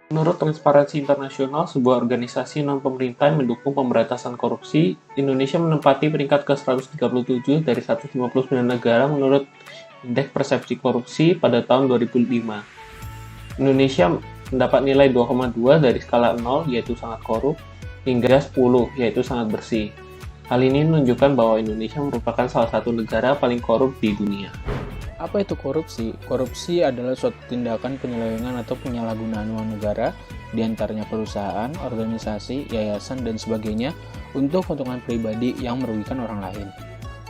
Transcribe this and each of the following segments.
Menurut Transparansi Internasional, sebuah organisasi non-pemerintah yang mendukung pemberantasan korupsi, Indonesia menempati peringkat ke-137 dari 159 negara menurut Indeks Persepsi Korupsi pada tahun 2005. Indonesia mendapat nilai 2,2 dari skala 0, yaitu sangat korup, hingga 10, yaitu sangat bersih. Hal ini menunjukkan bahwa Indonesia merupakan salah satu negara paling korup di dunia. Apa itu korupsi? Korupsi adalah suatu tindakan penyelewengan atau penyalahgunaan uang negara, diantaranya perusahaan, organisasi, yayasan, dan sebagainya, untuk keuntungan pribadi yang merugikan orang lain.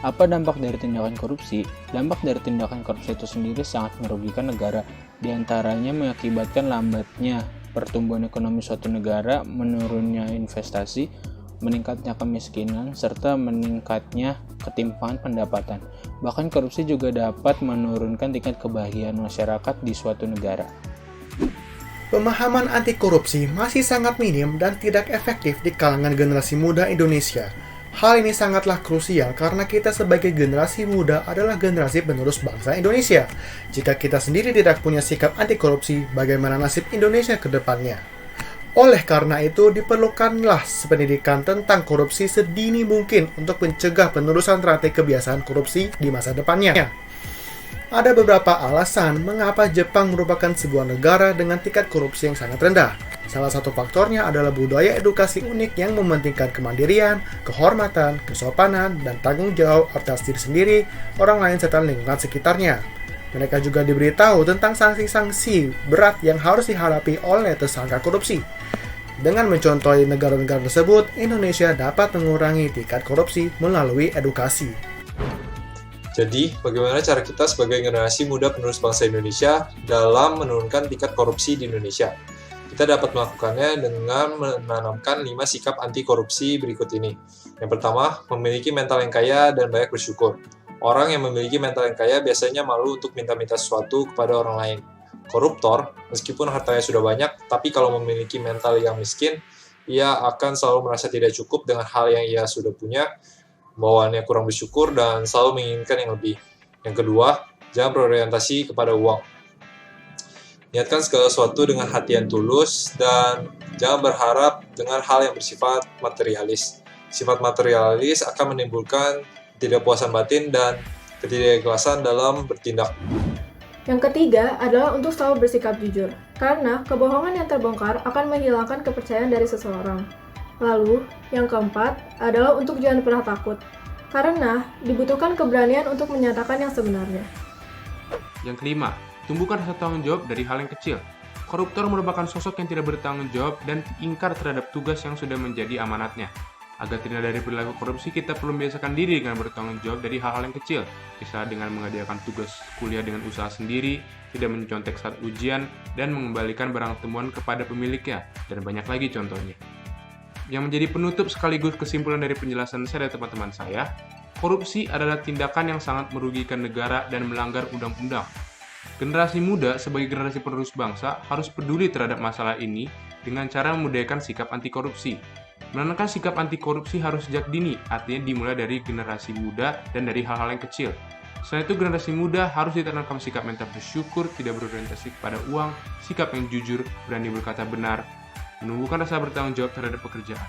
Apa dampak dari tindakan korupsi? Dampak dari tindakan korupsi itu sendiri sangat merugikan negara, diantaranya mengakibatkan lambatnya pertumbuhan ekonomi suatu negara, menurunnya investasi, meningkatnya kemiskinan, serta meningkatnya ketimpangan pendapatan. Bahkan korupsi juga dapat menurunkan tingkat kebahagiaan masyarakat di suatu negara. Pemahaman anti korupsi masih sangat minim dan tidak efektif di kalangan generasi muda Indonesia. Hal ini sangatlah krusial karena kita sebagai generasi muda adalah generasi penerus bangsa Indonesia. Jika kita sendiri tidak punya sikap anti korupsi, bagaimana nasib Indonesia ke depannya? Oleh karena itu, diperlukanlah pendidikan tentang korupsi sedini mungkin untuk mencegah penerusan rantai kebiasaan korupsi di masa depannya. Ada beberapa alasan mengapa Jepang merupakan sebuah negara dengan tingkat korupsi yang sangat rendah. Salah satu faktornya adalah budaya edukasi unik yang mementingkan kemandirian, kehormatan, kesopanan, dan tanggung jawab atas diri sendiri, orang lain, serta lingkungan sekitarnya. Mereka juga diberitahu tentang sanksi-sanksi berat yang harus dihadapi oleh tersangka korupsi. Dengan mencontohi negara-negara tersebut, Indonesia dapat mengurangi tingkat korupsi melalui edukasi. Jadi, bagaimana cara kita sebagai generasi muda penerus bangsa Indonesia dalam menurunkan tingkat korupsi di Indonesia? Kita dapat melakukannya dengan menanamkan 5 sikap anti korupsi berikut ini. Yang pertama, memiliki mental yang kaya dan banyak bersyukur. Orang yang memiliki mental yang kaya biasanya malu untuk minta-minta sesuatu kepada orang lain. Koruptor, meskipun hartanya sudah banyak, tapi kalau memiliki mental yang miskin, ia akan selalu merasa tidak cukup dengan hal yang ia sudah punya, bawaannya kurang bersyukur, dan selalu menginginkan yang lebih. Yang kedua, jangan berorientasi kepada uang. Niatkan segala sesuatu dengan hati yang tulus, dan jangan berharap dengan hal yang bersifat materialis. Sifat materialis akan menimbulkan ketidakpuasan batin dan ketidakikhlasan dalam bertindak. Yang ketiga adalah untuk selalu bersikap jujur, karena kebohongan yang terbongkar akan menghilangkan kepercayaan dari seseorang. Lalu, yang keempat adalah untuk jangan pernah takut, karena dibutuhkan keberanian untuk menyatakan yang sebenarnya. Yang kelima, tumbuhkan rasa tanggung jawab dari hal yang kecil. Koruptor merupakan sosok yang tidak bertanggung jawab dan ingkar terhadap tugas yang sudah menjadi amanatnya. Agar tidak dari perilaku korupsi, kita perlu membiasakan diri dengan bertanggung jawab dari hal-hal yang kecil. Misalnya dengan mengerjakan tugas kuliah dengan usaha sendiri, tidak mencontek saat ujian, dan mengembalikan barang temuan kepada pemiliknya, dan banyak lagi contohnya. Yang menjadi penutup sekaligus kesimpulan dari penjelasan saya dan teman-teman saya, korupsi adalah tindakan yang sangat merugikan negara dan melanggar undang-undang. Generasi muda sebagai generasi penerus bangsa harus peduli terhadap masalah ini dengan cara memudahkan sikap anti korupsi. Menanamkan sikap anti korupsi harus sejak dini, artinya dimulai dari generasi muda dan dari hal-hal yang kecil. Selain itu, generasi muda harus ditanamkan sikap mental bersyukur, tidak berorientasi kepada uang, sikap yang jujur, berani berkata benar, menumbuhkan rasa bertanggung jawab terhadap pekerjaan.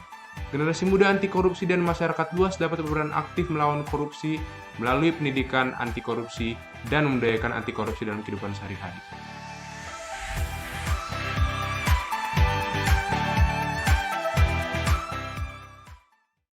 Generasi muda anti korupsi dan masyarakat luas dapat berperan aktif melawan korupsi melalui pendidikan anti korupsi dan membudayakan anti korupsi dalam kehidupan sehari-hari.